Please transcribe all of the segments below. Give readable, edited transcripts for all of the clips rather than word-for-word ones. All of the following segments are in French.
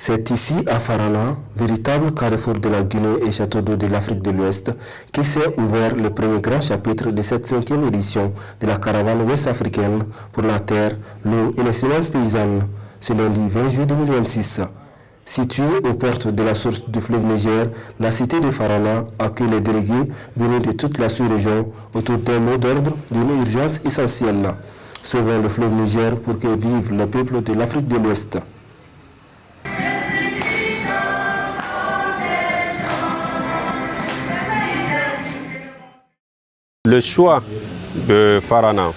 C'est ici, à Farana, véritable carrefour de la Guinée et château d'eau de l'Afrique de l'Ouest, qui s'est ouvert le premier grand chapitre de cette 5e édition de la caravane ouest-africaine pour la terre, l'eau et les semences paysannes, ce lundi 20 juillet 2026. Située aux portes de la source du fleuve Niger, la cité de Farana accueille les délégués venus de toute la sous-région autour d'un mot d'ordre d'une urgence essentielle. Sauvons le fleuve Niger pour que vivent les peuples de l'Afrique de l'Ouest. Le choix de Farana,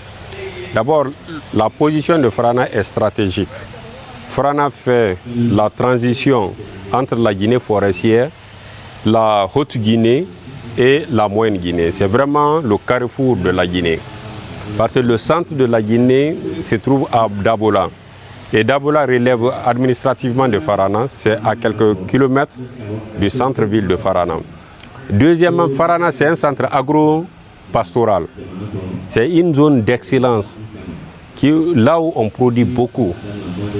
d'abord la position de Farana est stratégique. Farana fait la transition entre la Guinée forestière, la Haute-Guinée et la Moyenne-Guinée. C'est vraiment le carrefour de la Guinée. Parce que le centre de la Guinée se trouve à Dabola. Et Dabola relève administrativement de Farana, c'est à quelques kilomètres du centre-ville de Farana. Deuxièmement, Farana c'est un centre agro-pastoral. C'est une zone d'excellence là où on produit beaucoup.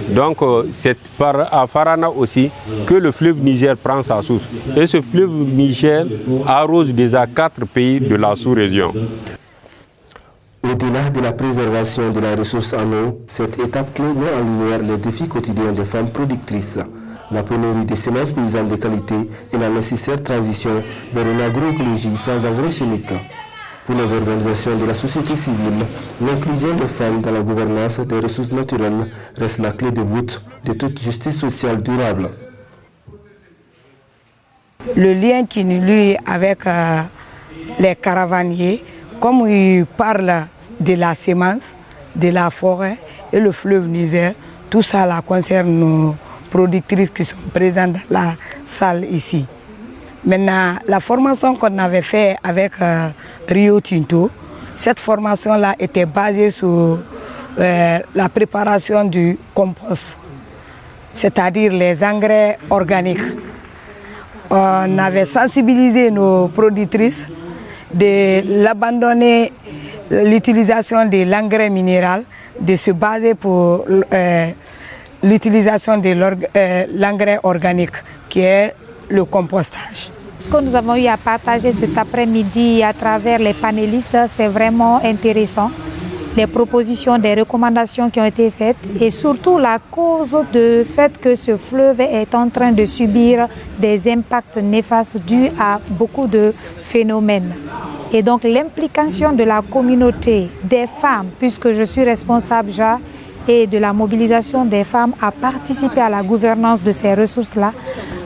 Donc c'est à Farana aussi que le fleuve Niger prend sa source. Et ce fleuve Niger arrose déjà 4 pays de la sous-région. Au-delà de la préservation de la ressource en eau, cette étape clé met en lumière les défis quotidiens des femmes productrices, la pénurie des semences paysannes de qualité et la nécessaire transition vers une agroécologie sans engrais chimiques. Pour les organisations de la société civile, l'inclusion des femmes dans la gouvernance des ressources naturelles reste la clé de voûte de toute justice sociale durable. Le lien qui nous lie avec les caravaniers, comme ils parlent de la semence, de la forêt et le fleuve Niger, tout ça là concerne nos productrices qui sont présentes dans la salle ici. Maintenant, la formation qu'on avait faite avec Rio Tinto, cette formation-là était basée sur la préparation du compost, c'est-à-dire les engrais organiques. On avait sensibilisé nos productrices de l'abandonner l'utilisation de l'engrais minéral, de se baser pour l'utilisation de l'engrais organique qui est le compostage. Ce que nous avons eu à partager cet après-midi à travers les panélistes, c'est vraiment intéressant. Les propositions, des recommandations qui ont été faites et surtout la cause du fait que ce fleuve est en train de subir des impacts néfastes dus à beaucoup de phénomènes. Et donc l'implication de la communauté, des femmes, puisque je suis responsable et de la mobilisation des femmes à participer à la gouvernance de ces ressources-là.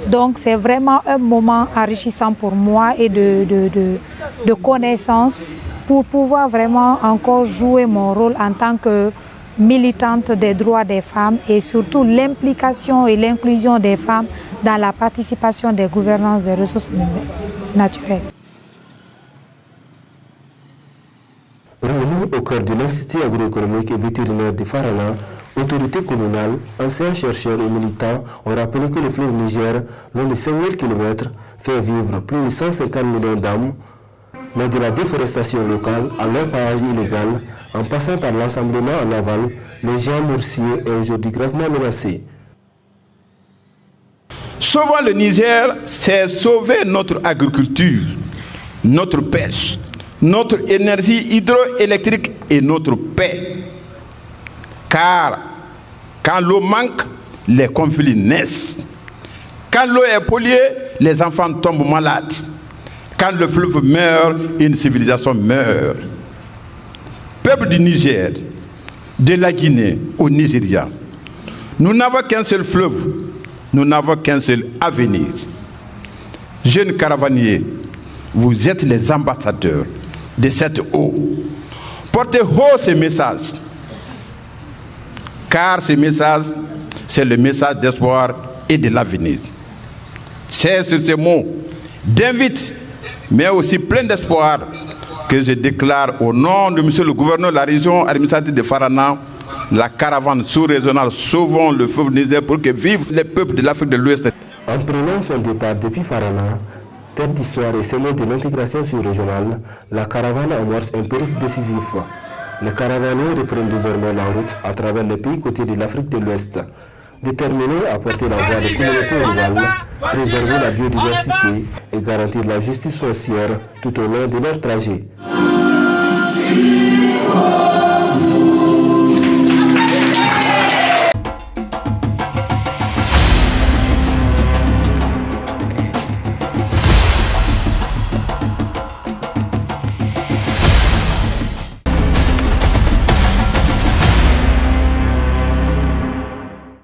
Donc c'est vraiment un moment enrichissant pour moi et de connaissances pour pouvoir vraiment encore jouer mon rôle en tant que militante des droits des femmes et surtout l'implication et l'inclusion des femmes dans la participation des gouvernances des ressources naturelles. Réunis au cœur de l'Institut agroéconomique et vétérinaire de Farana, autorités communales, anciens chercheurs et militants ont rappelé que le fleuve Niger, long de 5000 km, fait vivre plus de 150 millions d'âmes, mais de la déforestation locale à l'orpaillage illégal, en passant par l'ensemblement en aval, le géant boursier est aujourd'hui gravement menacé. Sauver le Niger, c'est sauver notre agriculture, notre pêche, notre énergie hydroélectrique et notre paix. Car quand l'eau manque, les conflits naissent. Quand l'eau est polluée, les enfants tombent malades. Quand le fleuve meurt, une civilisation meurt. Peuple du Niger, de la Guinée au Nigeria, nous n'avons qu'un seul fleuve, nous n'avons qu'un seul avenir. Jeunes caravaniers, vous êtes les ambassadeurs de cette eau. Portez haut ces messages, car ce message, c'est le message d'espoir et de l'avenir. C'est sur ces mots d'invite, mais aussi plein d'espoir, que je déclare au nom de monsieur le gouverneur de la région administrative de Farana, la caravane sous-régionale Sauvons le fleuve Niger pour que vivent les peuples de l'Afrique de l'Ouest. En prenant son départ depuis Farana, tête d'histoire et semée de l'intégration sous-régionale, la caravane amorce un périple décisif. Les caravaniers reprennent désormais la route à travers les pays côtiers de l'Afrique de l'Ouest. déterminés à porter la voix des communautés rurales, préserver la biodiversité et garantir la justice foncière tout au long de leur trajet.